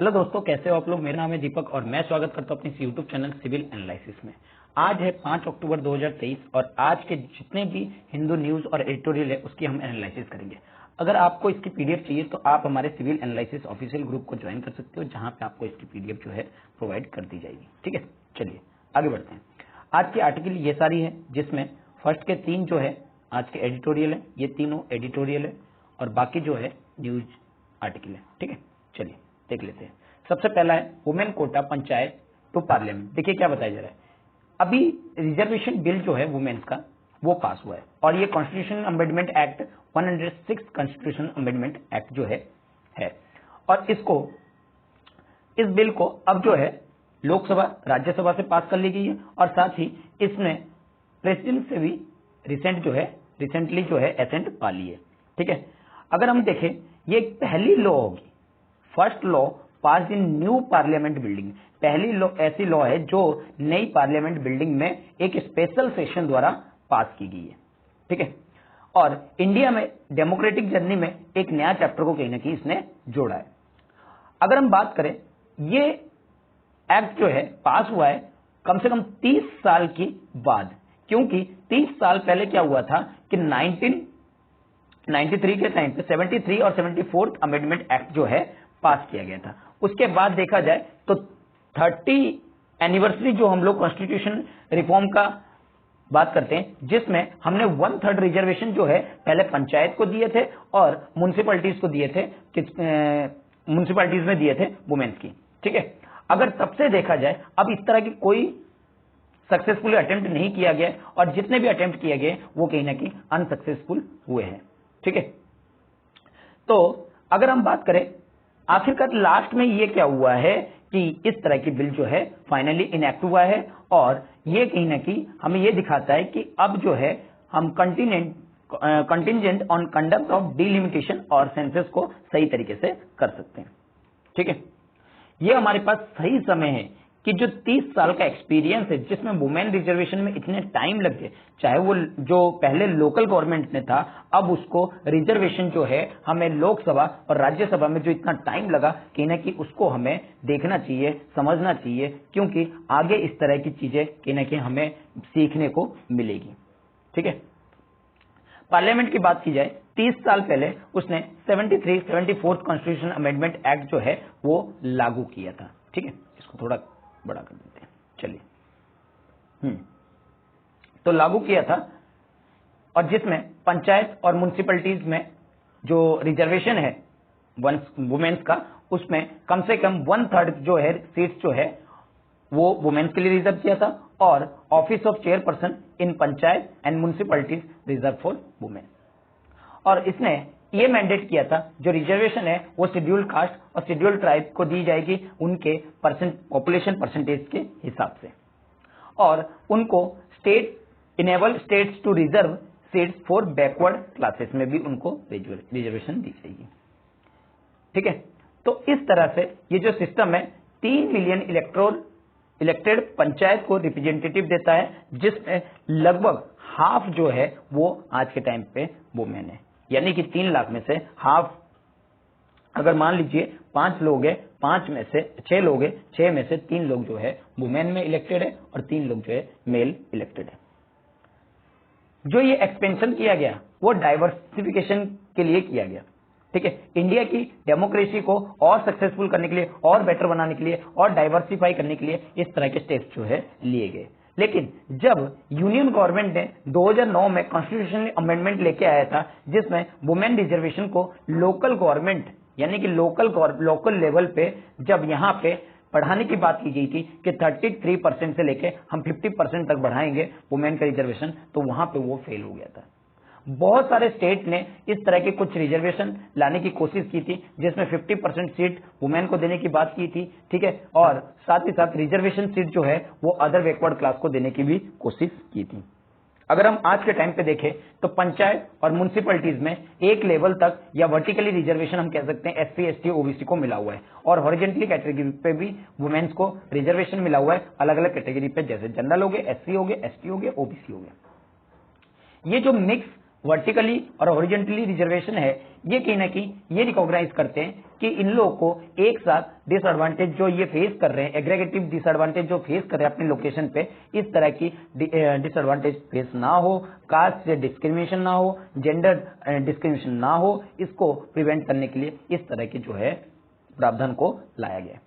Hello दोस्तों, कैसे हो आप लोग। मेरा नाम है दीपक और मैं स्वागत करता हूं अपने यूट्यूब चैनल सिविल एनालिसिस में। आज है 5 अक्टूबर 2023 और आज के जितने भी हिंदू न्यूज और एडिटोरियल है उसकी हम एनालिसिस करेंगे। अगर आपको इसकी पीडीएफ चाहिए तो आप हमारे सिविल एनालिसिस ऑफिशियल ग्रुप को ज्वाइन कर सकते हो, जहां पे आपको इसकी पीडीएफ जो है प्रोवाइड कर दी जाएगी। ठीक है, चलिए आगे बढ़ते हैं। आज की आर्टिकल ये सारी है, जिसमें फर्स्ट के 3 जो है आज के एडिटोरियल है, ये तीनों एडिटोरियल है और बाकी जो है न्यूज आर्टिकल है। ठीक है, चलिए देख लेते हैं। सबसे पहला है women quota panchayat to parliament. देखिए क्या बताया जा रहा है। अभी रिजर्वेशन बिल जो है वुमेन्स का वो पास हुआ है और ये constitution amendment act 106 constitution amendment act जो है और इस बिल को अब जो है लोकसभा राज्यसभा से पास कर ली गई है और साथ ही इसमें प्रेसिडेंट से भी रिसेंटली जो है एसेंट पा ली है। ठीक है, अगर हम देखें ये पहली लॉ होगी, फर्स्ट लॉ पास इन न्यू पार्लियामेंट बिल्डिंग। पहली लॉ ऐसी लॉ है जो नई पार्लियामेंट बिल्डिंग में एक स्पेशल सेशन द्वारा पास की गई है। ठीक है, और इंडिया में डेमोक्रेटिक जर्नी में एक नया चैप्टर को कहीं ना कहीं इसने जोड़ा है। अगर हम बात करें, ये एक्ट जो है पास हुआ है कम से कम 30 साल की बाद, क्योंकि 30 साल पहले क्या हुआ था कि 1993 के टाइम पे 73 और 74 अमेंडमेंट एक्ट जो है पास किया गया था। उसके बाद देखा जाए तो 30 एनिवर्सरी जो हम लोग कॉन्स्टिट्यूशन रिफॉर्म का बात करते हैं, जिसमें हमने 1/3 रिजर्वेशन जो है पहले पंचायत को दिए थे और म्युनिसिपैलिटीज को दिए थे, म्युनिसिपैलिटीज में दिए थे वुमेन्स की। ठीक है, अगर तब से देखा जाए अब इस तरह की कोई सक्सेसफुली अटेम्प्ट नहीं किया गया और जितने भी अटेम्प्ट किए गए वो कहीं ना कहीं अनसक्सेसफुल हुए हैं। ठीक है, तो अगर हम बात करें आखिरकार लास्ट में ये क्या हुआ है कि इस तरह की बिल जो है फाइनली इनएक्ट हुआ है और ये कहीं ना कहीं हमें ये दिखाता है कि अब जो है हम contingent on conduct of delimitation और सेंसस को सही तरीके से कर सकते हैं। ठीक है, ये हमारे पास सही समय है कि जो 30 साल का एक्सपीरियंस है जिसमें वुमेन रिजर्वेशन में इतने टाइम लग गए, चाहे वो जो पहले लोकल गवर्नमेंट ने था, अब उसको रिजर्वेशन जो है हमें लोकसभा और राज्यसभा में जो इतना टाइम लगा, कहीं ना कहीं उसको हमें देखना चाहिए, समझना चाहिए, क्योंकि आगे इस तरह की चीजें कहीं ना कहीं हमें सीखने को मिलेगी। ठीक है, पार्लियामेंट की बात की जाए 30 साल पहले उसने 74 कॉन्स्टिट्यूशन अमेंडमेंट एक्ट जो है वो लागू किया था। ठीक है, इसको थोड़ा बड़ा कर देते हैं। चलिए, तो लागू किया था और जिसमें पंचायत और म्युनिसिपैलिटीज में जो रिजर्वेशन है वुमेन्स का, उसमें कम से कम 1/3 जो है सीट्स जो है वो वुमेन्स के लिए रिजर्व किया था और office of chairperson in panchayat and municipalities reserve for women. और इसने ये मैंडेट किया था जो रिजर्वेशन है वो शेड्यूल्ड कास्ट और शेड्यूल्ड ट्राइब को दी जाएगी उनके पॉपुलेशन परसेंटेज के हिसाब से, और उनको enable states to reserve seats for backward classes में भी उनको रिजर्वेशन दी जाएगी। ठीक है, तो इस तरह से ये जो सिस्टम है 3 मिलियन इलेक्टेड पंचायत को रिप्रेजेंटेटिव देता है, जिसमें लगभग हाफ जो है वो आज के टाइम पे वुमेन है, यानी कि 3 लाख में से हाफ। अगर मान लीजिए 5 लोग हैं, 5 में से 6 लोग हैं, 6 में से 3 लोग जो है वुमेन में इलेक्टेड है और 3 लोग जो है मेल इलेक्टेड है। जो ये एक्सपेंशन किया गया वो डाइवर्सिफिकेशन के लिए किया गया। ठीक है, इंडिया की डेमोक्रेसी को और सक्सेसफुल करने के लिए और बेटर बनाने के लिए और डाइवर्सिफाई करने के लिए इस तरह के स्टेप्स जो है लिए गए। लेकिन जब यूनियन गवर्नमेंट ने 2009 में कॉन्स्टिट्यूशन अमेंडमेंट लेके आया था, जिसमें वुमेन रिजर्वेशन को लोकल गवर्नमेंट यानी कि लोकल लेवल पे जब यहाँ पे बढ़ाने की बात की गई थी कि 33% से लेके हम 50% तक बढ़ाएंगे वुमेन का रिजर्वेशन, तो वहां पे वो फेल हो गया था। बहुत सारे स्टेट ने इस तरह के कुछ रिजर्वेशन लाने की कोशिश की थी, जिसमें 50% सीट वुमेन को देने की बात की थी। ठीक है, और साथ ही साथ रिजर्वेशन सीट जो है वो अदर बैकवर्ड क्लास को देने की भी कोशिश की थी। अगर हम आज के टाइम पे देखें तो पंचायत और म्युनिसिपैलिटीज में एक लेवल तक या वर्टिकली रिजर्वेशन हम कह सकते हैं SC, ST, OBC को मिला हुआ है, और हॉरिजॉन्टली कैटेगरी पे भी वुमेन्स को रिजर्वेशन मिला हुआ है अलग अलग कैटेगरी पे, जैसे जनरल हो गए, SC हो गए, ST हो गए, OBC हो गए। ये जो मिक्स वर्टिकली और हॉरिजॉन्टली रिजर्वेशन है, ये कहीं ना कहीं ये रिकॉग्नाइज करते हैं कि इन लोगों को एक साथ डिसएडवांटेज जो ये फेस कर रहे हैं, एग्रीगेटिव डिसएडवांटेज जो फेस कर रहे हैं अपनी लोकेशन पे, इस तरह की डिसएडवांटेज फेस ना हो, कास्ट से डिस्क्रिमिनेशन ना हो, जेंडर डिस्क्रिमिनेशन ना हो, इसको प्रिवेंट करने के लिए इस तरह के जो है प्रावधान को लाया गया।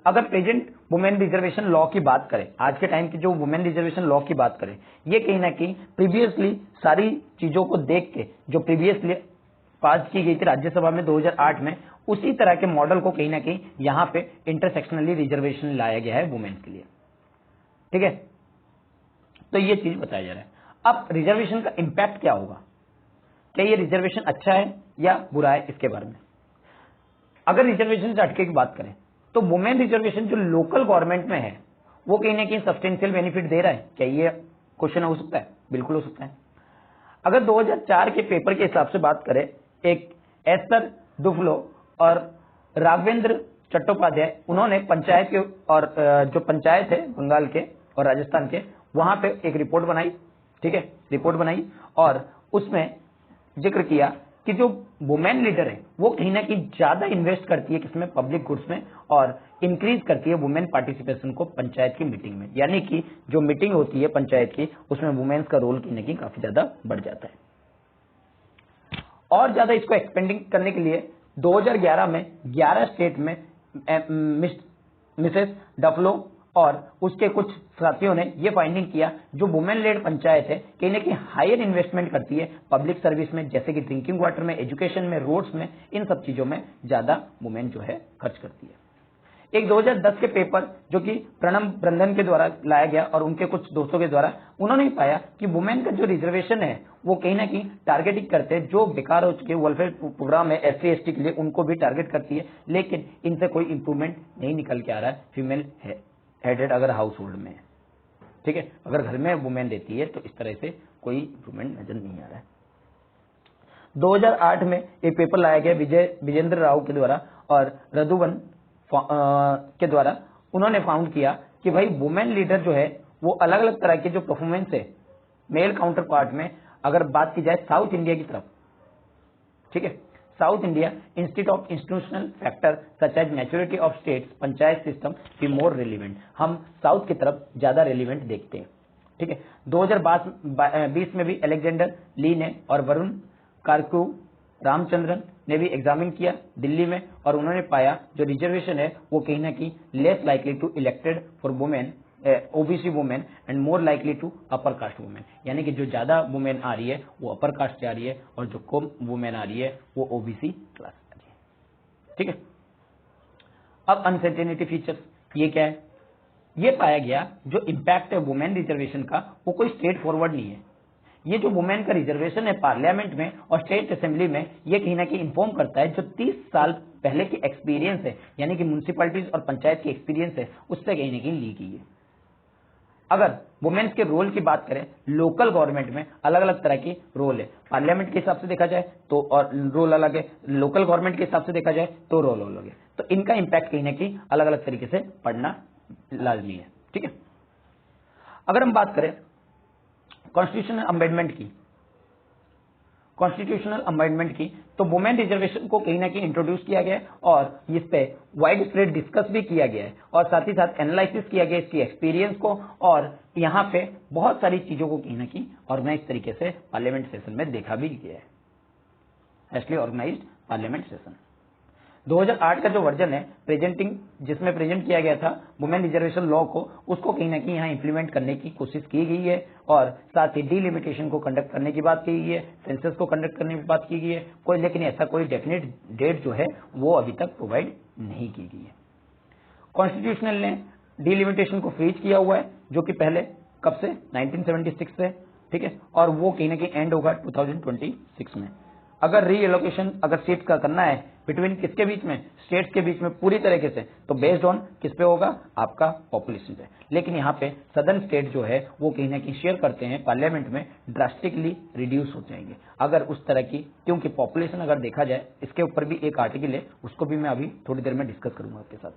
अगर प्रेजेंट वुमेन रिजर्वेशन लॉ की बात करें, आज के टाइम की जो वुमेन रिजर्वेशन लॉ की बात करें, ये कहीं ना कहीं प्रीवियसली सारी चीजों को देख के जो प्रीवियसली पास की गई थी राज्यसभा में 2008 में, उसी तरह के मॉडल को कहीं ना कहीं यहां पे इंटरसेक्शनली रिजर्वेशन लाया गया है वुमेन के लिए। ठीक है, तो ये चीज बताया जा रहा है। अब रिजर्वेशन का इंपैक्ट क्या होगा, क्या ये रिजर्वेशन अच्छा है या बुरा है, इसके बारे में अगर रिजर्वेशन से हटके की बात करें तो वुमेन रिजर्वेशन जो लोकल गवर्नमेंट में है वो कहीं ना कहीं सब्सटेंशियल बेनिफिट दे रहा है क्या, ये क्वेश्चन हो सकता है, बिल्कुल हो सकता है। अगर 2004 के पेपर के हिसाब से बात करें, एक एस्तर डुफ्लो और राघवेंद्र चट्टोपाध्याय, उन्होंने पंचायत के और जो पंचायत है बंगाल के और राजस्थान के, वहां पे एक रिपोर्ट बनाई। ठीक है, रिपोर्ट बनाई और उसमें जिक्र किया कि जो वुमेन लीडर है वो कहीं ना कहीं ज्यादा इन्वेस्ट करती है किसमें, पब्लिक गुड्स में, और इंक्रीज करती है वुमेन पार्टिसिपेशन को पंचायत की मीटिंग में, यानी कि जो मीटिंग होती है पंचायत की उसमें वुमेन्स का रोल कहीं ना कहीं काफी ज्यादा बढ़ जाता है। और ज्यादा इसको एक्सपेंडिंग करने के लिए 2011 में 11 स्टेट में मिसेस डफलो और उसके कुछ साथियों ने यह फाइंडिंग किया, जो वुमेन लेड पंचायत है कहीं ना कहीं हायर इन्वेस्टमेंट करती है पब्लिक सर्विस में, जैसे कि ड्रिंकिंग वाटर में, एजुकेशन में, रोड्स में, इन सब चीजों में ज्यादा वुमेन जो है खर्च करती है। एक 2010 के पेपर जो कि प्रणब ब्रंदन के द्वारा लाया गया और उनके कुछ दोस्तों के द्वारा, उन्होंने भी पाया कि वुमेन का जो रिजर्वेशन है वो कहीं ना कहीं टारगेटिंग करते हैं, जो बेकार हो चुके वेलफेयर प्रोग्राम है SC ST के लिए, उनको भी टारगेट करती है, लेकिन इनसे कोई इंप्रूवमेंट नहीं निकल के आ रहा है फीमेल हेडेड अगर हाउस होल्ड में है। ठीक है, अगर घर में वुमेन रहती है तो इस तरह से कोई इंप्रूवमेंट नजर नहीं आ रहा है। 2008 में एक पेपर लाया गया विजेंद्र राव के द्वारा और रघुवन के द्वारा, उन्होंने फाउंड किया कि भाई वुमेन लीडर जो है वो अलग अलग तरह के जो परफॉर्मेंस है मेल काउंटर पार्ट में, अगर बात की जाए साउथ इंडिया की तरफ, ठीक है, South India institute of institutional factor such as maturity of states panchayat system be more relevant, हम साउथ की तरफ ज्यादा रेलिवेंट देखते हैं। ठीक है, 2020 में भी अलेक्जेंडर ली ने और वरुण कारकू रामचंद्रन ने भी एग्जामिन किया दिल्ली में, और उन्होंने पाया जो रिजर्वेशन है वो कहीं ना कहीं less likely to elected for women OBC women and more likely to upper caste women, यानी कि जो ज्यादा वुमेन आ रही है वो अपर कास्ट से आ रही है और जो कम वुमेन आ रही है वो ओबीसी क्लास आ रही है। ठीक है, अब अनसर्टेनिटी फीचर्स ये क्या है, ये पाया गया जो इम्पैक्ट है वुमेन रिजर्वेशन का वो कोई स्ट्रेट फॉरवर्ड नहीं है। ये जो वुमेन का रिजर्वेशन है पार्लियामेंट में और स्टेट असेंबली में, ये कहीं ना कहीं इन्फॉर्म करता है जो 30 साल पहले की एक्सपीरियंस है, यानी कि म्युनिसिपैलिटीज और पंचायत की एक्सपीरियंस है, उससे कहीं ना कहीं ली गई है। अगर वुमेन्स के रोल की बात करें, लोकल गवर्नमेंट में अलग अलग तरह की रोल है, पार्लियामेंट के हिसाब से देखा जाए तो और रोल अलग है, लोकल गवर्नमेंट के हिसाब से देखा जाए तो रोल अलग है, तो इनका इंपैक्ट कहीं ना कहीं अलग अलग तरीके से पढ़ना लाजमी है। ठीक है, अगर हम बात करें कॉन्स्टिट्यूशनल अमेंडमेंट की तो वुमेन रिजर्वेशन को कहीं ना कहीं इंट्रोड्यूस किया गया है और इस पे वाइड स्प्रेड डिस्कस भी किया गया है और साथ ही साथ एनालिसिस किया गया इसकी एक्सपीरियंस को, और यहाँ पे बहुत सारी चीजों को कहीं ना कहीं ऑर्गेनाइज तरीके से पार्लियामेंट सेशन में देखा भी गया है, नेशनली ऑर्गेनाइज्ड पार्लियामेंट सेशन। 2008 का जो वर्जन है प्रेजेंटिंग, जिसमें प्रेजेंट किया गया था वुमेन रिजर्वेशन लॉ को, उसको कहीं ना कहीं यहाँ इंप्लीमेंट करने की कोशिश की गई है और साथ ही डिलिमिटेशन को कंडक्ट करने की बात की गई है, सेंसस को कंडक्ट करने की बात की गई है, कोई लेकिन ऐसा कोई डेफिनेट डेट जो है वो अभी तक प्रोवाइड नहीं की गई है। कॉन्स्टिट्यूशनल ने डिलिमिटेशन को फ्रीज किया हुआ है, जो कि पहले कब से 1976 से, ठीक है, और वो कहीं ना कहीं एंड होगा 2026 में। अगर रीएलोकेशन अगर सीट का करना है बिटवीन किसके बीच में, स्टेट्स के बीच में पूरी तरीके से, तो बेस्ड ऑन किस पे होगा, आपका पॉपुलेशन पे। लेकिन यहाँ पे सदर्न स्टेट जो है वो कहीं ना कहीं शेयर करते हैं पार्लियामेंट में, ड्रास्टिकली रिड्यूस हो जाएंगे अगर उस तरह की, क्योंकि पॉपुलेशन अगर देखा जाए, इसके ऊपर भी एक आर्टिकल है, उसको भी मैं अभी थोड़ी देर में डिस्कस करूंगा आपके साथ।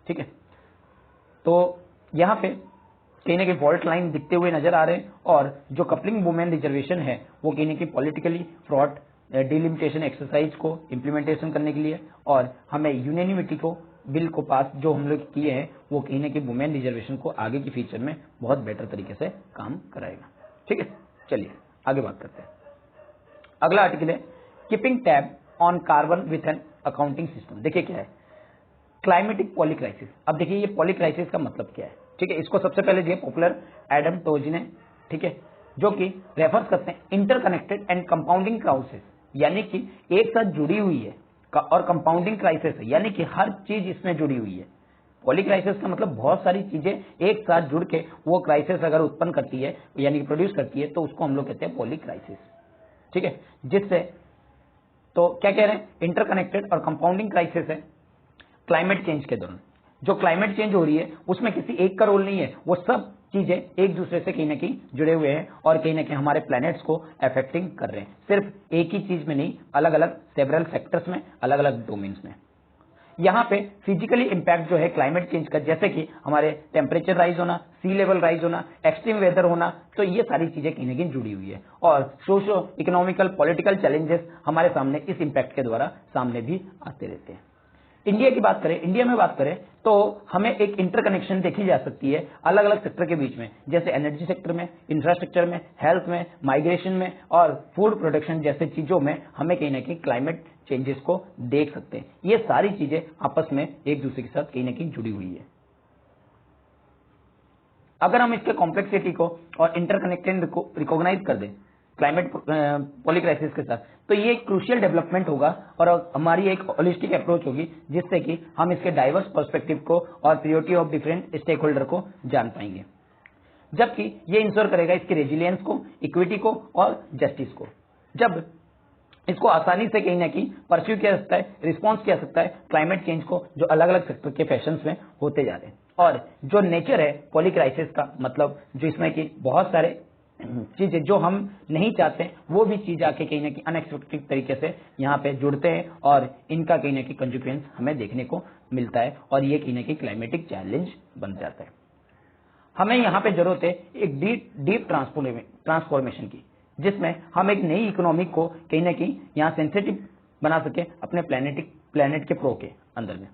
ठीक है, तो यहाँ पे कहीं ना कहीं फॉल्ट लाइन दिखते हुए नजर आ रहे हैं और जो कपलिंग वुमेन रिजर्वेशन है वो कहीं ना कहीं पॉलिटिकली फ्रॉड डिलिमिटेशन एक्सरसाइज को इम्प्लीमेंटेशन करने के लिए, और हमें यूनानिमिटी को बिल को पास जो हम लोग किए हैं वो कहीं ना कहीं वुमेन रिजर्वेशन को आगे की फ्यूचर में बहुत बेटर तरीके से काम कराएगा। ठीक है, चलिए आगे बात करते हैं। अगला आर्टिकल है keeping tab on carbon with an accounting system. देखिए क्या है क्लाइमेटिक पॉलीक्राइसिस। अब देखिए ये पॉलीक्राइसिस का मतलब क्या है। ठीक है, इसको सबसे पहले दिए पॉपुलर एडम टोजी ने, ठीक है, जो कि रेफर करते हैं इंटरकनेक्टेड एंड कंपाउंडिंग क्राइसिस, यानी कि एक साथ जुड़ी हुई है, और कंपाउंडिंग क्राइसिस है यानी कि हर चीज इसमें जुड़ी हुई है। पॉलीक्राइसिस का मतलब बहुत सारी चीजें एक साथ जुड़ के वो क्राइसिस अगर उत्पन्न करती है यानी कि प्रोड्यूस करती है तो उसको हम लोग कहते हैं पॉलीक्राइसिस। ठीक है, जिससे तो क्या कह रहे हैं इंटरकनेक्टेड और कंपाउंडिंग क्राइसिस है क्लाइमेट चेंज के दौरान। जो क्लाइमेट चेंज हो रही है उसमें किसी एक का रोल नहीं है, वो सब चीजें एक दूसरे से कहीं ना कहीं जुड़े हुए हैं और कहीं ना कहीं हमारे प्लैनेट्स को अफेक्टिंग कर रहे हैं। सिर्फ एक ही चीज में नहीं, अलग अलग सेवरल सेक्टर्स में, अलग अलग डोमेन्स में। यहाँ पे फिजिकली इंपैक्ट जो है क्लाइमेट चेंज का, जैसे कि हमारे टेम्परेचर राइज होना, सी लेवल राइज होना, एक्सट्रीम वेदर होना, तो ये सारी चीजें कहीं ना कहीं जुड़ी हुई है। और सोशो इकोनॉमिकल पॉलिटिकल चैलेंजेस हमारे सामने इस इंपैक्ट के द्वारा सामने भी आते रहते हैं। इंडिया की बात करें, इंडिया में बात करें तो हमें एक इंटरकनेक्शन देखी जा सकती है अलग अलग सेक्टर के बीच में, जैसे एनर्जी सेक्टर में, इंफ्रास्ट्रक्चर में, हेल्थ में, माइग्रेशन में और फूड प्रोडक्शन जैसे चीजों में हमें कहीं ना कहीं क्लाइमेट चेंजेस को देख सकते हैं। ये सारी चीजें आपस में एक दूसरे के साथ कहीं ना कहीं जुड़ी हुई है। अगर हम इसके कॉम्प्लेक्सिटी को और इंटरकनेक्टेड को रिकॉग्नाइज कर दें क्लाइमेट पॉलीक्राइसिस के साथ, तो ये एक क्रूशियल डेवलपमेंट होगा और हमारी एक होलिस्टिक अप्रोच होगी जिससे कि हम इसके डाइवर्स पर्सपेक्टिव को और priority of different stake holder को जान पाएंगे, जबकि ये इंश्योर करेगा इसकी रेजिलियंस को, इक्विटी को और जस्टिस को। जब इसको आसानी से कहीं ना कहीं परस्यू किया जा सकता है, रिस्पॉन्स किया जा सकता है क्लाइमेट चेंज को जो अलग अलग सेक्टर के फैशंस में होते जा रहे हैं। और जो नेचर है पॉलीक्राइसिस का, मतलब जो इसमें कि बहुत सारे चीजें जो हम नहीं चाहते वो भी चीज आके कहीं ना कहीं अनएक्सपेक्टेड तरीके से यहाँ पे जुड़ते हैं और इनका कहीं ना कहीं कंसिक्वेंस हमें देखने को मिलता है और ये कहीं ना कहीं क्लाइमेटिक चैलेंज बन जाता है। हमें यहाँ पे जरूरत है एक डीप ट्रांसफॉर्मेशन की, जिसमें हम एक नई इकोनॉमी को कहीं ना कहीं यहाँ सेंसिटिव बना सके अपने प्लेनेट के प्रो के अंदर में।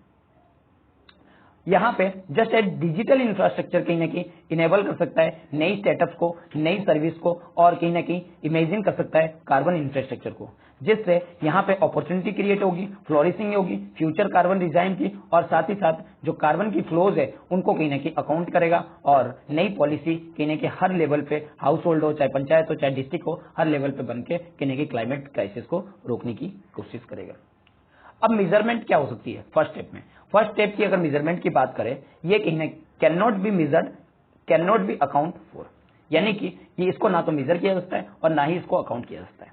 यहाँ पे जस्ट एक डिजिटल इंफ्रास्ट्रक्चर कहीं ना कहीं इनेबल कर सकता है नई स्टार्टअप्स को, नई सर्विस को और कहीं ना कहीं इमेजिन कर सकता है कार्बन इंफ्रास्ट्रक्चर को, जिससे यहाँ पे अपॉर्चुनिटी क्रिएट होगी, फ्लोरिशिंग होगी फ्यूचर कार्बन डिजाइन की, और साथ ही साथ जो कार्बन की फ्लोज है उनको कहीं ना कहीं अकाउंट करेगा और नई पॉलिसी कहीं ना कहीं हर लेवल पे, हाउस होल्ड हो, चाहे पंचायत हो, चाहे डिस्ट्रिक्ट हो, हर लेवल पे बन के कहीं ना कहीं क्लाइमेट क्राइसिस को रोकने की कोशिश करेगा। अब मेजरमेंट क्या हो सकती है फर्स्ट स्टेप में? फर्स्ट स्टेप की अगर मेजरमेंट की बात करें, ये कहीं ना can not be measured, can not be account for, यानी कि ये इसको ना तो मेजर किया जा सकता है और ना ही इसको अकाउंट किया जा सकता है।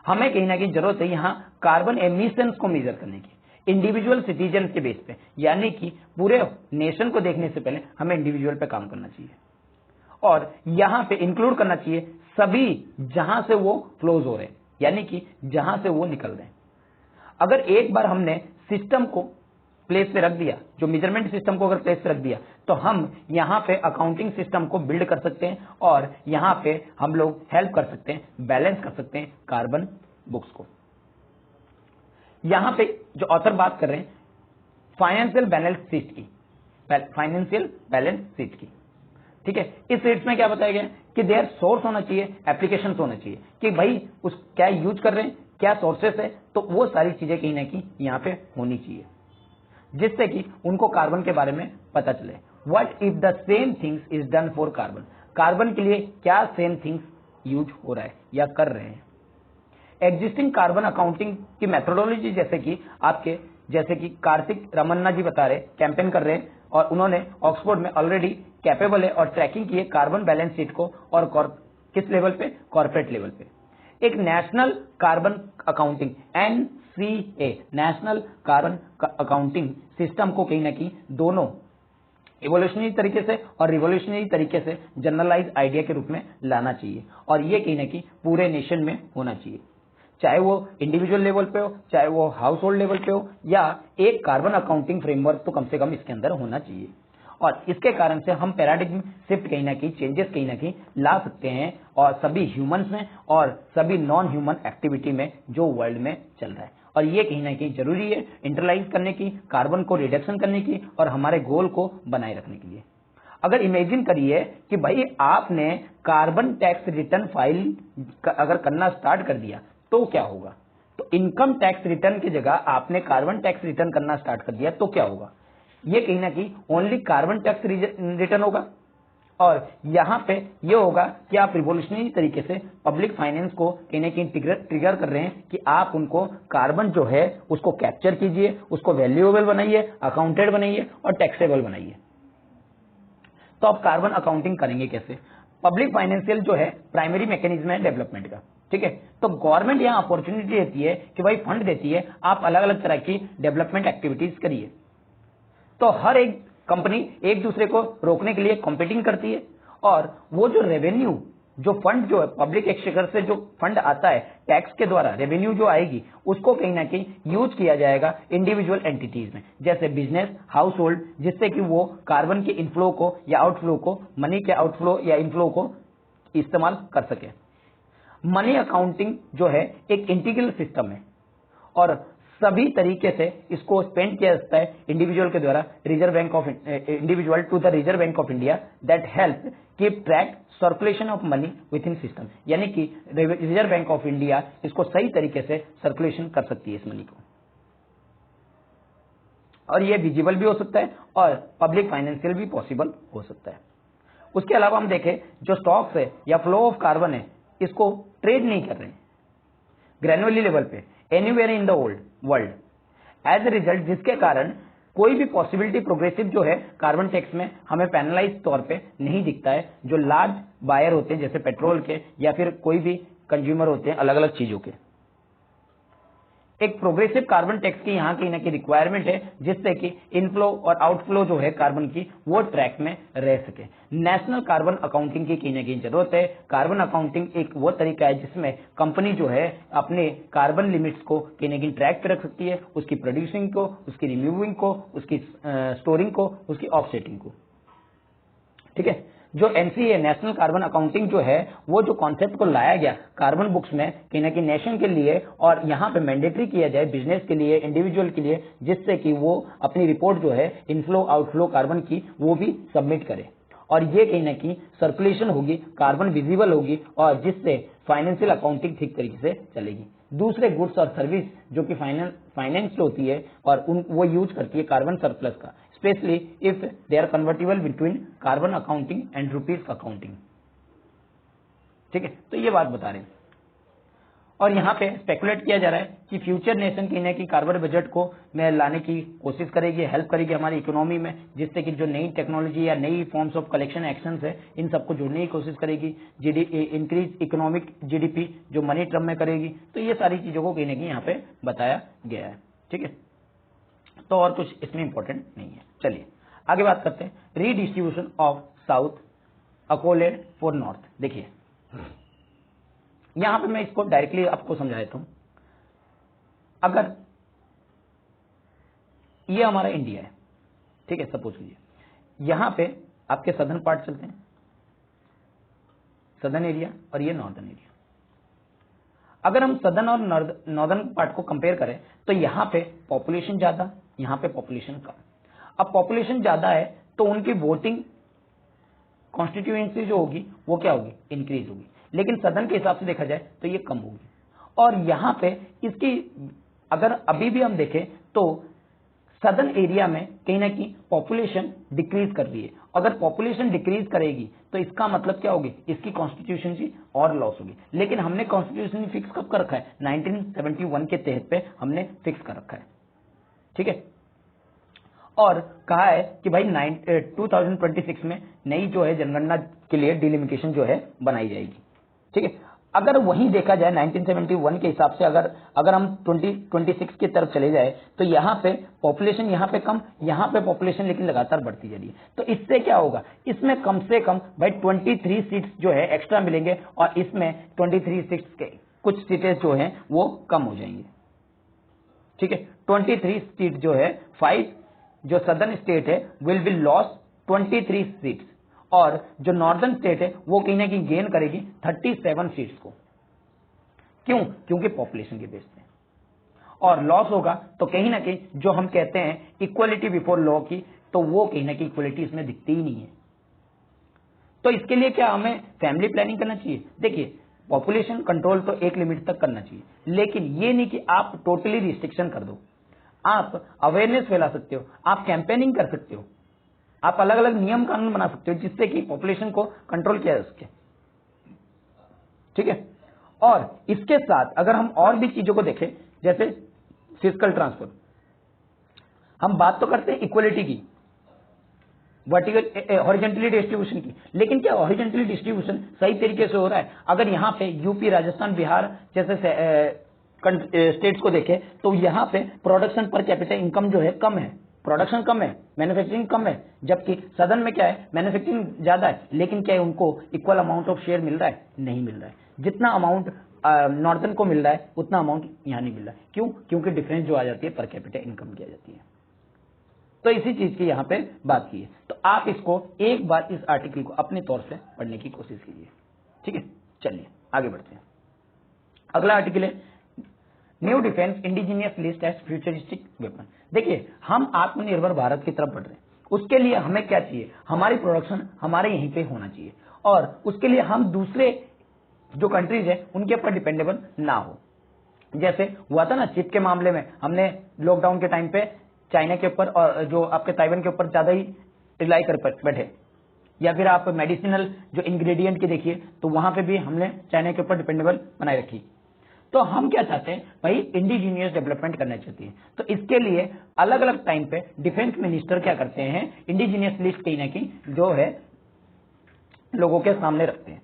हमें कहीं ना कहीं जरूरत है यहाँ कार्बन एमिशंस को मेजर करने की इंडिविजुअल सिटीजन के बेस पे, यानी कि पूरे नेशन को देखने से पहले हमें इंडिविजुअल पे काम करना चाहिए और यहाँ पे इंक्लूड करना चाहिए सभी जहां से वो फ्लोज हो रहे हैं, यानी कि जहां से वो निकल रहे हैं। अगर एक बार हमने सिस्टम को प्लेस पे रख दिया, जो मेजरमेंट सिस्टम को अगर प्लेस पे रख दिया, तो हम यहाँ पे अकाउंटिंग सिस्टम को बिल्ड कर सकते हैं और यहाँ पे हम लोग हेल्प कर सकते हैं, बैलेंस कर सकते हैं कार्बन बुक्स को। यहाँ पे जो ऑथर बात कर रहे हैं फाइनेंशियल बैलेंस शीट की, फाइनेंशियल बैलेंस शीट की, ठीक है। इस शीट में क्या बताया गया कि देयर सोर्स होना चाहिए, एप्लीकेशन होना चाहिए कि भाई उस क्या यूज कर रहे हैं, क्या सोर्सेस है, तो वो सारी चीजें कहीं ना कहीं यहाँ पे होनी चाहिए, जिससे कि उनको कार्बन के बारे में पता चले। What if the same things is done for carbon, carbon के लिए क्या सेम थिंग्स यूज हो रहा है या कर रहे हैं। एग्जिस्टिंग कार्बन अकाउंटिंग की मेथोडोलॉजी, जैसे कि कार्तिक रमन्ना जी बता रहे, कैंपेन कर रहे हैं और उन्होंने ऑक्सफोर्ड में ऑलरेडी कैपेबल है और ट्रैकिंग की है कार्बन बैलेंस शीट को, और किस लेवल पे, कॉर्पोरेट लेवल पे। एक national carbon accounting NCA, national carbon accounting system को कहीं ना कहीं दोनों इवोल्यूशनरी तरीके से और रिवोल्यूशनरी तरीके से जनरलाइज आइडिया के रूप में लाना चाहिए और ये कहीं ना कहीं पूरे नेशन में होना चाहिए, चाहे वो इंडिविजुअल लेवल पे हो, चाहे वो हाउस होल्ड लेवल पे हो, या एक कार्बन अकाउंटिंग फ्रेमवर्क तो कम से कम इसके अंदर होना चाहिए। और इसके कारण से हम पैराडिग्म शिफ्ट कहीं ना कहीं, चेंजेस कहीं ना कहीं ला सकते हैं और सभी ह्यूमंस में और सभी नॉन ह्यूमन एक्टिविटी में जो वर्ल्ड में चल रहा है। और ये कहीं ना कहीं जरूरी है इंटरलाइज करने की, कार्बन को रिडक्शन करने की और हमारे गोल को बनाए रखने के लिए। अगर इमेजिन करिए कि भाई आपने कार्बन टैक्स रिटर्न फाइल अगर करना स्टार्ट कर दिया तो क्या होगा। तो इनकम टैक्स रिटर्न की जगह आपने कार्बन टैक्स रिटर्न करना स्टार्ट कर दिया तो क्या होगा। ये कहीं ना कहीं ओनली कार्बन टैक्स रिटर्न होगा और यहां पे ये होगा कि आप रिवोल्यूशनरी तरीके से पब्लिक फाइनेंस को कहीं ना कहीं ट्रिगर कर रहे हैं कि आप उनको कार्बन जो है उसको कैप्चर कीजिए, उसको वैल्यूएबल बनाइए, अकाउंटेड बनाइए और टैक्सेबल बनाइए। तो आप कार्बन अकाउंटिंग करेंगे कैसे। पब्लिक फाइनेंशियल जो है प्राइमरी मैकेनिज्म है डेवलपमेंट का, ठीक है। तो गवर्नमेंट यहां अपॉर्चुनिटी देती है कि भाई फंड देती है, आप अलग अलग तरह की डेवलपमेंट एक्टिविटीज करिए। तो हर एक कंपनी एक दूसरे को रोकने के लिए कॉम्पिटिंग करती है और वो जो रेवेन्यू, जो फंड जो है पब्लिक एक्सचेकर से जो फंड आता है टैक्स के द्वारा, रेवेन्यू जो आएगी उसको कहीं ना कहीं यूज किया जाएगा इंडिविजुअल एंटिटीज में, जैसे बिजनेस, हाउस होल्ड, जिससे कि वो कार्बन के इनफ्लो को या आउटफ्लो को, मनी के आउटफ्लो या इनफ्लो को इस्तेमाल कर सके। मनी अकाउंटिंग जो है एक इंटीग्रल सिस्टम है और सभी तरीके से इसको स्पेंड किया जाता है इंडिविजुअल के द्वारा individual to the Reserve Bank of India that help keep track circulation of money within system. यानी कि रिजर्व बैंक ऑफ इंडिया इसको सही तरीके से सर्कुलेशन कर सकती है इस मनी को, और ये विजिबल भी हो सकता है और पब्लिक फाइनेंशियल भी पॉसिबल हो सकता है। उसके अलावा हम देखें जो स्टॉक्स है या फ्लो ऑफ कार्बन है इसको ट्रेड नहीं कर रहे हैं ग्रेनुअली लेवल पे anywhere in the world as a result, जिसके कारण कोई भी पॉसिबिलिटी प्रोग्रेसिव जो है कार्बन टैक्स में हमें पैनलाइज तौर पे नहीं दिखता है। जो लार्ज बायर होते हैं जैसे पेट्रोल के या फिर कोई भी कंज्यूमर होते हैं अलग अलग चीजों के, एक प्रोग्रेसिव कार्बन टैक्स की यहाँ कहीं ना कहीं रिक्वायरमेंट है जिससे कि इनफ्लो और आउटफ्लो जो है कार्बन की वो ट्रैक में रह सके। नेशनल कार्बन अकाउंटिंग की कहीं ना कहीं जरूरत है। कार्बन अकाउंटिंग एक वो तरीका है जिसमें कंपनी जो है अपने कार्बन लिमिट्स को कहीं ना कहीं ट्रैक पे रख सकती है, उसकी प्रोड्यूसिंग को, उसकी रिमूविंग को, उसकी स्टोरिंग को, उसकी ऑफसेटिंग को, ठीक है। जो एनसीए नेशनल कार्बन अकाउंटिंग जो है वो जो कॉन्सेप्ट को लाया गया कार्बन बुक्स में कहीं ना कहीं नेशन के लिए और यहाँ पे मैंडेटरी किया जाए बिजनेस के लिए, इंडिविजुअल के लिए, जिससे कि वो अपनी रिपोर्ट जो है इनफ्लो आउटफ्लो कार्बन की वो भी सबमिट करे और ये कहीं ना कहीं सर्कुलेशन होगी, कार्बन विजिबल होगी और जिससे फाइनेंशियल अकाउंटिंग ठीक तरीके से चलेगी। दूसरे गुड्स और सर्विस जो कि फाइनेंस होती है और वो यूज करती है कार्बन सरप्लस का, specially if they are convertible between carbon accounting and rupees accounting, ठीक है। तो ये बात बता रहे हैं और यहाँ पे स्पेकुलेट किया जा रहा है कि फ्यूचर नेशन कहीं ना कहीं कार्बन बजट को में लाने की कोशिश करेगी, हेल्प करेगी हमारी इकोनॉमी में, जिससे कि जो नई टेक्नोलॉजी या नई फॉर्म्स ऑफ कलेक्शन एक्शंस है इन सबको जोड़ने की कोशिश करेगी, इंक्रीज इकोनॉमिक जीडीपी जो मनी टर्म में करेगी। तो ये सारी चीजों को कहीं ना कहीं यहाँ पे बताया गया है, ठीक है। तो और कुछ इसमें इंपॉर्टेंट नहीं है। चलिए आगे बात करते हैं redistribution of south accolade for north. देखिए यहां पे मैं इसको डायरेक्टली आपको समझा देता हूं। अगर ये हमारा इंडिया है, ठीक है, सपोज कीजिए यहां पे आपके सदर्न पार्ट चलते हैं, सदर्न एरिया और ये नॉर्दर्न एरिया। अगर हम सदर्न और नॉर्दर्न पार्ट को कंपेयर करें तो यहां पे पॉपुलेशन ज्यादा, यहां पे पॉपुलेशन कम। अब पॉपुलेशन ज्यादा है तो उनकी वोटिंग कॉन्स्टिट्यूएंसी जो होगी वो क्या होगी, इंक्रीज होगी, लेकिन सदन के हिसाब से देखा जाए तो ये कम होगी। और यहां पे इसकी अगर अभी भी हम देखें तो सदर्न एरिया में कहीं ना कहीं पॉपुलेशन डिक्रीज कर रही है। अगर पॉपुलेशन डिक्रीज करेगी तो इसका मतलब क्या होगी, इसकी कॉन्स्टिट्यूशनसी और लॉस होगी। लेकिन हमने कॉन्स्टिट्यूशन फिक्स कब कर रखा है, 1971 के तहत पे हमने फिक्स कर रखा है, ठीक है। और कहा है कि भाई 2026 में नई जो है जनगणना के लिए डिलिमिटेशन जो है बनाई जाएगी, ठीक है। अगर वहीं देखा जाए 1971 के हिसाब से अगर हम 2026 की तरफ चले जाए तो यहाँ पे पॉपुलेशन यहाँ पे कम, यहाँ पे पॉपुलेशन लेकिन लगातार बढ़ती जा रही है। तो इससे क्या होगा, इसमें कम से कम भाई 23 सीट्स जो है एक्स्ट्रा मिलेंगे और इसमें 23 सीट्स के कुछ सीटें जो है वो कम हो जाएंगे, ठीक है। 23 सीट जो है 5 जो सदर्न स्टेट है विल बी लॉस 23 सीट्स, और जो नॉर्दर्न स्टेट है वो कहीं ना कहीं गेन करेगी 37 सीट्स को। क्यों? क्योंकि पॉपुलेशन के बेस पे। और लॉस होगा तो कहीं ना कहीं जो हम कहते हैं इक्वलिटी बिफोर लॉ की, तो वो कहीं ना कहीं इक्वलिटी इसमें दिखती ही नहीं है। तो इसके लिए क्या हमें फैमिली प्लानिंग करना चाहिए? देखिए, पॉपुलेशन कंट्रोल तो एक लिमिट तक करना चाहिए, लेकिन ये नहीं कि आप टोटली रिस्ट्रिक्शन कर दो। आप अवेयरनेस फैला सकते हो, आप कैंपेनिंग कर सकते हो, आप अलग अलग नियम कानून बना सकते हो जिससे कि पॉपुलेशन को कंट्रोल किया जा सके। ठीक है। और इसके साथ अगर हम और भी चीजों को देखें, जैसे फिजिकल ट्रांसफर, हम बात तो करते हैं इक्वलिटी की, वर्टिकल हॉरिजॉन्टली डिस्ट्रीब्यूशन की, लेकिन क्या हॉरिजॉन्टली डिस्ट्रीब्यूशन सही तरीके से हो रहा है? अगर यहाँ पे यूपी, राजस्थान, बिहार जैसे स्टेट्स को देखें तो यहाँ पे प्रोडक्शन पर कैपिटल इनकम जो है कम है, प्रोडक्शन कम है, मैन्युफैक्चरिंग कम है, जबकि सदन में क्या है, मैन्युफैक्चरिंग ज्यादा है, लेकिन क्या है उनको इक्वल अमाउंट ऑफ शेयर मिल रहा है? नहीं मिल रहा है। जितना अमाउंट नॉर्दर्न को मिल रहा है उतना अमाउंट यहाँ नहीं मिल रहा है। क्यों? क्योंकि डिफरेंस जो आ जाती है पर कैपिटल इनकम की आ जाती है। तो इसी चीज की यहाँ पे बात की है। तो आप इसको एक बार इस आर्टिकल को अपने तौर से पढ़ने की कोशिश कीजिए। ठीक है, चलिए आगे बढ़ते हैं। अगला आर्टिकल है new defence indigenous list as futuristic weapon. देखिए, हम आत्मनिर्भर भारत की तरफ बढ़ रहे हैं। उसके लिए हमें क्या चाहिए? हमारी प्रोडक्शन हमारे यहीं पे होना चाहिए, और उसके लिए हम दूसरे जो कंट्रीज है उनके ऊपर डिपेंडेबल ना हो। जैसे हुआ था ना चिप के मामले में, हमने लॉकडाउन के टाइम पे चाइना के ऊपर और जो आपके ताइवान के ऊपर ज्यादा ही रिलाई कर बैठे। या फिर आप मेडिसिनल जो इंग्रेडिएंट की देखिए तो वहां पे भी हमने चाइना के ऊपर डिपेंडेबल बनाए रखी। तो हम क्या चाहते हैं भाई? इंडिजीनियस डेवलपमेंट करना चाहते हैं। तो इसके लिए अलग अलग टाइम पे डिफेंस मिनिस्टर क्या करते हैं? इंडिजीनियस लिस्ट कहीं ना कहीं जो है लोगों के सामने रखते हैं।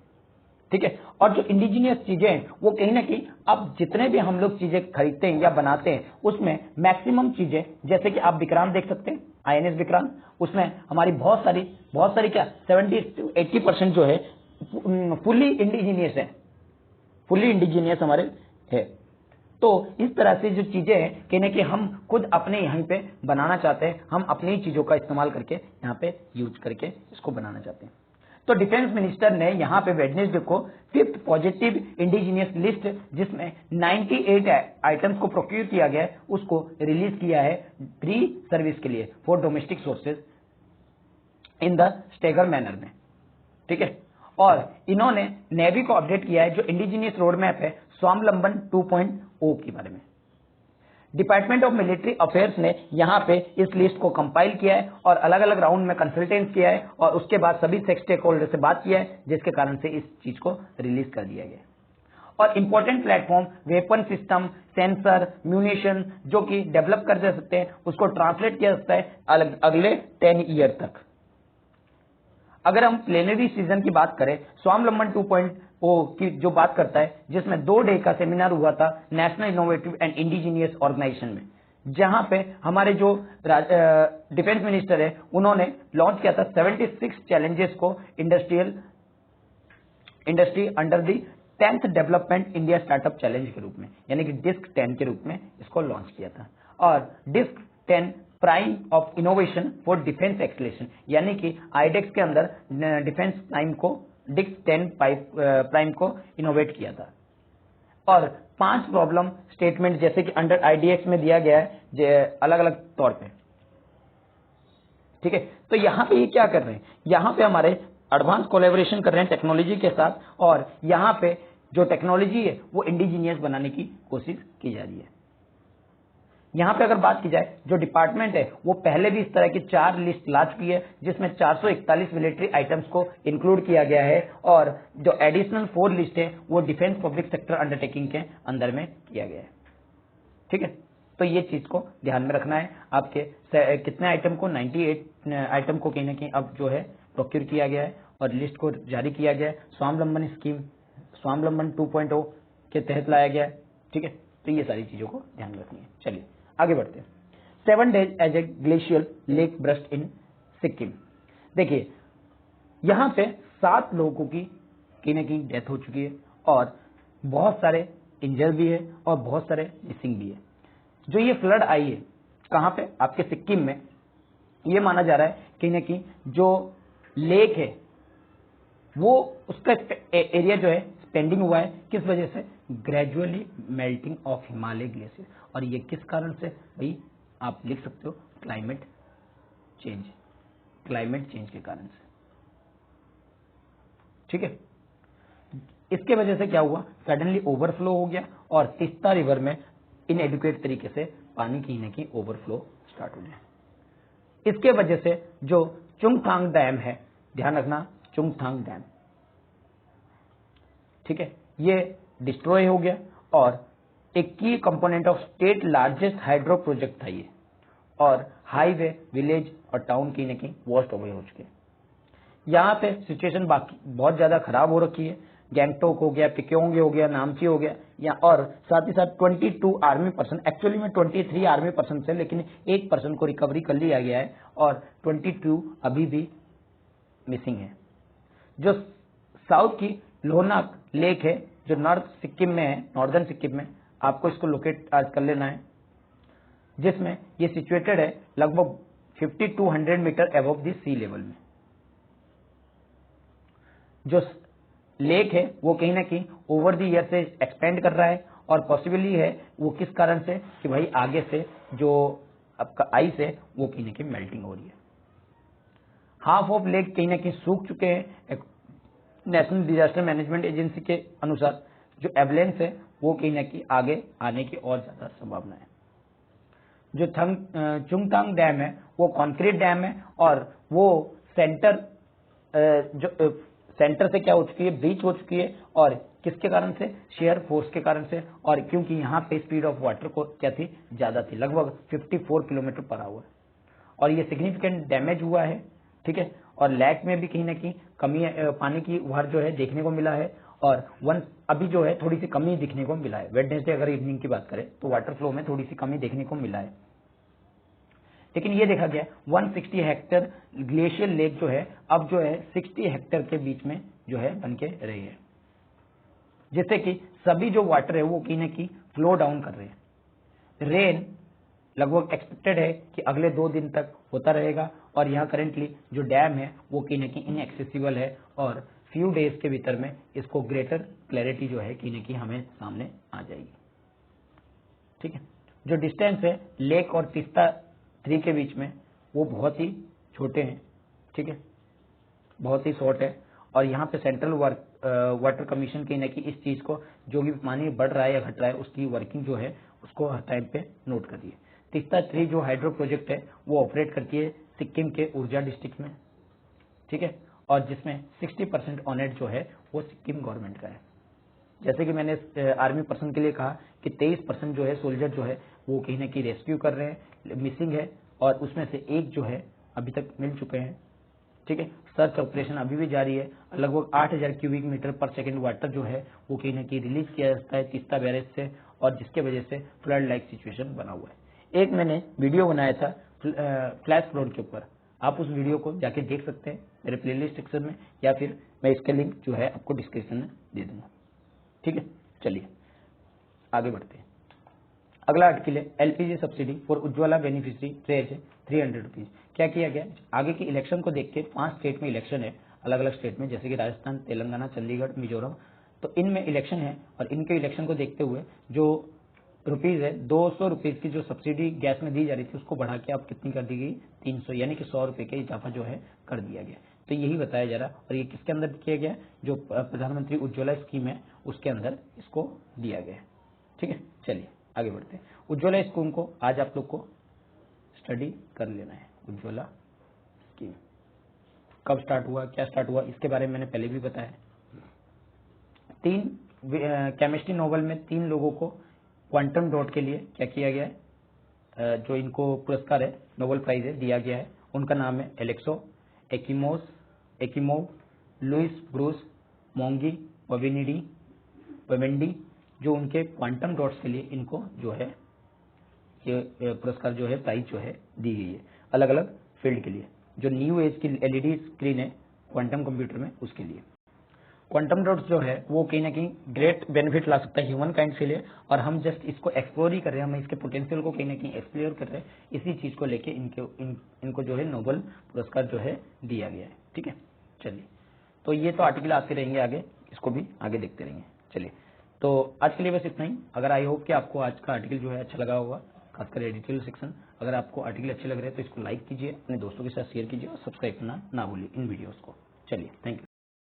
ठीक है। और जो इंडिजीनियस चीजें हैं वो कहीं ना कहीं अब जितने भी हम लोग चीजें खरीदते हैं या बनाते हैं उसमें मैक्सिमम चीजें, जैसे कि आप विक्रांत देख सकते हैं, INS विक्रांत, उसमें हमारी बहुत सारी क्या 70-80% जो है फुल्ली इंडिजीनियस है, फुल्ली इंडिजीनियस हमारे है। तो इस तरह से जो चीजें हैं कहीं ना कहीं हम खुद अपने यहीं पे बनाना चाहते हैं, हम अपनी ही चीजों का इस्तेमाल करके यहाँ पे यूज करके इसको बनाना चाहते हैं। तो डिफेंस मिनिस्टर ने यहाँ पे वेडनेसडे को 5th पॉजिटिव इंडिजीनियस लिस्ट, जिसमें 98 आइटम्स को प्रोक्यूर किया गया है, उसको रिलीज किया है फ्री सर्विस के लिए for domestic sources in the stagger manner में। ठीक है। और इन्होंने नेवी को अपडेट किया है जो इंडिजीनियस रोड मैप है स्वावलंबन 2.0 के बारे में। डिपार्टमेंट ऑफ मिलिट्री अफेयर्स ने यहाँ पे इस लिस्ट को कंपाइल किया है और अलग अलग राउंड में कंसल्टेंस किया है और उसके बाद सभी स्टेक होल्डर से बात किया है, जिसके कारण से इस चीज को रिलीज कर दिया गया। और important platform, weapon system, sensor, munition जो कि डेवलप कर जा सकते हैं, उसको ट्रांसलेट किया जा सकता है अगले 10 ईयर तक। अगर हम प्लेनरी सीजन की बात करें, स्वावलंबन 2.0 की जो बात करता है, जिसमें 2 डे का सेमिनार हुआ था national innovative and indigenous organisation में, जहां पे हमारे जो डिफेंस मिनिस्टर है उन्होंने लॉन्च किया था 76 चैलेंजेस को industry under the 10th development India startup challenge के रूप में, यानी कि डिस्क 10 के रूप में इसको लॉन्च किया था। और disc 10 prime of innovation for defence acceleration, यानी कि आईडेक्स के अंदर डिफेंस प्राइम को डिस्क 10 प्राइम को इनोवेट किया था। और 5 प्रॉब्लम स्टेटमेंट जैसे कि अंडर IDX में दिया गया है अलग अलग तौर पे। ठीक है। तो यहाँ पे ये क्या कर रहे हैं? यहाँ पे हमारे एडवांस कोलैबोरेशन कर रहे हैं टेक्नोलॉजी के साथ, और यहाँ पे जो टेक्नोलॉजी है वो इंडिजीनियस बनाने की कोशिश की जा रही है। यहाँ पे अगर बात की जाए, जो डिपार्टमेंट है वो पहले भी इस तरह की 4 लिस्ट ला चुकी है, जिसमें 441 मिलिट्री आइटम्स को इंक्लूड किया गया है, और जो एडिशनल 4 लिस्ट है वो डिफेंस पब्लिक सेक्टर अंडरटेकिंग के अंदर में किया गया है। ठीक है। तो ये चीज को ध्यान में रखना है। आपके कितने आइटम को 98 आइटम को कहीं ना कहीं अब जो है प्रोक्यूर किया गया है और लिस्ट को जारी किया गया है, स्वावलंबन स्कीम स्वावलंबन 2.0 के तहत लाया गया है। ठीक है। तो ये सारी चीजों को ध्यान में रखनी है। चलिए आगे बढ़ते हैं। 7 days as a glacial lake burst in Sikkim. देखिए, यहां पे 7 लोगों की कहीं ना कहीं डेथ हो चुकी है और बहुत सारे इंजर भी है और बहुत सारे मिसिंग भी है। जो ये फ्लड आई है कहां पे? आपके सिक्किम में, ये माना जा रहा है कहीं ना कहीं जो लेक है वो उसका एरिया जो है स्पेंडिंग हुआ है, किस वजह से? Gradually melting of Himalaya glacier. और ये किस कारण से? भाई आप लिख सकते हो क्लाइमेट चेंज के कारण से। ठीक है, इसके वजह से क्या हुआ? सडनली ओवरफ्लो हो गया और तीस्ता रिवर में इनएडुकेट तरीके से पानी कहीं ना कहीं ओवरफ्लो स्टार्ट हो गया। इसके वजह से जो चुंगथांग डैम है, ध्यान रखना चुंगथांग डैम, ठीक है, ये डिस्ट्रॉय हो गया और एक की component of state largest hydro project था ये, और हाईवे, विलेज और टाउन कहीं ना कहीं वॉस्ट अवे हो चुके हैं। यहाँ पे सिचुएशन बाकी बहुत ज्यादा खराब हो रखी है। गैंगटोक हो गया, पिक्योंग हो गया, नामची हो गया, या और साथ ही साथ 22 आर्मी पर्सन, एक्चुअली में 23 आर्मी पर्सन थे, लेकिन एक पर्सन को रिकवरी कर लिया गया है और 22 अभी भी मिसिंग है। जो साउथ की लोनाक लेक है, जो नॉर्थ सिक्किम में है, नॉर्दर्न सिक्किम में, आपको इसको लोकेट आज कर लेना है, जिसमें ये सिचुएटेड है लगभग 5200 metre above the sea level में। जो लेक है वो कहीं ना कहीं ओवर द ईयर से एक्सपेंड कर रहा है और पॉसिबली है वो किस कारण से कि भाई आगे से जो आपका आइस है वो कहीं ना कहीं मेल्टिंग हो रही है। हाफ ऑफ लेक कहीं ना कहीं सूख चुके हैं। नेशनल डिजास्टर मैनेजमेंट एजेंसी के अनुसार जो एवलेंस है वो कहीं ना कहीं आगे आने की और ज्यादा संभावना है। जो चुंगथांग डैम है वो कॉन्क्रीट डैम है और वो सेंटर से क्या हो चुकी है? ब्रीच हो चुकी है। और किसके कारण से? शेयर फोर्स के कारण से। और क्योंकि यहाँ पे स्पीड ऑफ वाटर को क्या थी? ज्यादा थी, लगभग 54 किलोमीटर पर आवर, और ये सिग्निफिकेंट डैमेज हुआ है। ठीक है, और लेक में भी कहीं ना कहीं कमी, पानी की उभार जो है देखने को मिला है, और अभी जो है थोड़ी सी कमी दिखने को मिला है। वेडनेसडे अगर इवनिंग की बात करें तो वाटर फ्लो में थोड़ी सी कमी देखने को मिला है, लेकिन ये देखा गया 160 हेक्टेयर ग्लेशियर लेक जो है अब जो है 60 हेक्टेयर के बीच में जो है बन के रही है, जिससे कि सभी जो वाटर है वो कहीं ना कहीं फ्लो डाउन कर रहे हैं। रेन लगभग एक्सपेक्टेड है कि अगले 2 दिन तक होता रहेगा, और यहाँ करेंटली जो डैम है वो कहीं ना कहीं इनएक्सेसिबल है, और फ्यू डेज के भीतर में इसको ग्रेटर क्लैरिटी जो है कहीं ना कहीं हमें सामने आ जाएगी। ठीक है, जो डिस्टेंस है लेक और तीस्ता 3 के बीच में वो बहुत ही छोटे हैं। ठीक है, बहुत ही शॉर्ट है, और यहाँ पे सेंट्रल वाटर कमीशन कहीं ना कहीं इस चीज को, जो भी पानी बढ़ रहा है या घट रहा है उसकी वर्किंग जो है उसको हर टाइम पे नोट कर रही है। तीस्ता 3 जो हाइड्रो प्रोजेक्ट है वो ऑपरेट करती है सिक्किम के ऊर्जा डिस्ट्रिक्ट में। ठीक है, और जिसमें 60% ऑनेट जो है वो सिक्किम गवर्नमेंट का है। जैसे कि मैंने आर्मी पर्सन के लिए कहा कि 23% जो है सोल्जर जो है वो कहीं ना कहीं रेस्क्यू कर रहे हैं, मिसिंग है, और उसमें से एक जो है अभी तक मिल चुके हैं। ठीक है, सर्च ऑपरेशन अभी भी जारी है। लगभग 8000 क्यूबिक मीटर पर सेकंड वाटर जो है वो कहीं ना कहीं रिलीज किया जाता है तीस्ता बैरेज से, और जिसके वजह से फ्लड लाइक सिचुएशन बना हुआ है। एक मैंने वीडियो बनाया था फ्लैश फ्लड के ऊपर, आप उस वीडियो को जाके देख सकते हैं मेरे प्लेलिस्ट सेक्शन में, या फिर मैं इसका लिंक जो है आपको डिस्क्रिप्शन में दे दूंगा। ठीक है, चलिए आगे बढ़ते हैं। अगला आर्टिकल है LPG subsidy for Ujjwala beneficiary ट्रेज है 300 रुपीज। क्या किया गया? आगे के इलेक्शन को देख के 5 स्टेट में इलेक्शन है, अलग अलग स्टेट में, जैसे कि राजस्थान, तेलंगाना, चंडीगढ़, मिजोरम, तो इनमें इलेक्शन है, और इनके इलेक्शन को देखते हुए जो रुपीज है 200 रुपीज की जो सब्सिडी गैस में दी जा रही थी उसको बढ़ा के अब कितनी कर दी गई? 300, यानी कि 100 रुपए का इजाफा जो है कर दिया गया। तो यही बताया जा रहा है, और ये किसके अंदर किया गया? जो प्रधानमंत्री उज्ज्वला स्कीम है उसके अंदर इसको दिया गया है। ठीक है, चलिए आगे बढ़ते हैं। उज्ज्वला स्कीम को आज आप लोग को स्टडी कर लेना है। उज्ज्वला स्कीम कब स्टार्ट हुआ, क्या स्टार्ट हुआ, इसके बारे में मैंने पहले भी बताया। 3 केमिस्ट्री नोबेल में 3 लोगों को क्वांटम डॉट के लिए क्या किया गया है, जो इनको पुरस्कार है, नोबेल प्राइज है, दिया गया है। उनका नाम है एलेक्सो एकिमोव, लुइस ब्रूस मोंगी वेवेंडी, जो उनके क्वांटम डॉट्स के लिए इनको जो है ये पुरस्कार जो है, प्राइज जो है दी गई है अलग अलग फील्ड के लिए। जो न्यू एज की एलईडी स्क्रीन है क्वांटम कंप्यूटर में उसके लिए। क्वांटम डॉट्स जो है वो कहीं ना कहीं ग्रेट बेनिफिट ला सकता है ह्यूमन काइंड के लिए, और हम जस्ट इसको एक्सप्लोर ही कर रहे हैं, हम इसके पोटेंशियल को कहीं ना कहीं एक्सप्लोर कर रहे हैं। इसी चीज को लेके इनको जो है नोबेल पुरस्कार जो है दिया गया है। ठीक है, चलिए, तो ये तो आर्टिकल आते रहेंगे आगे, इसको भी आगे देखते रहेंगे। चलिए, तो आज के लिए बस इतना ही। अगर आई होप कि आपको आज का आर्टिकल जो है अच्छा लगा होगा, खासकर एडिटोरियल सेक्शन। अगर आपको आर्टिकल अच्छे लग रहे हैं तो इसको लाइक कीजिए, अपने दोस्तों के साथ शेयर कीजिए और सब्सक्राइब करना ना भूलिए इन वीडियोस को। चलिए, थैंक यू।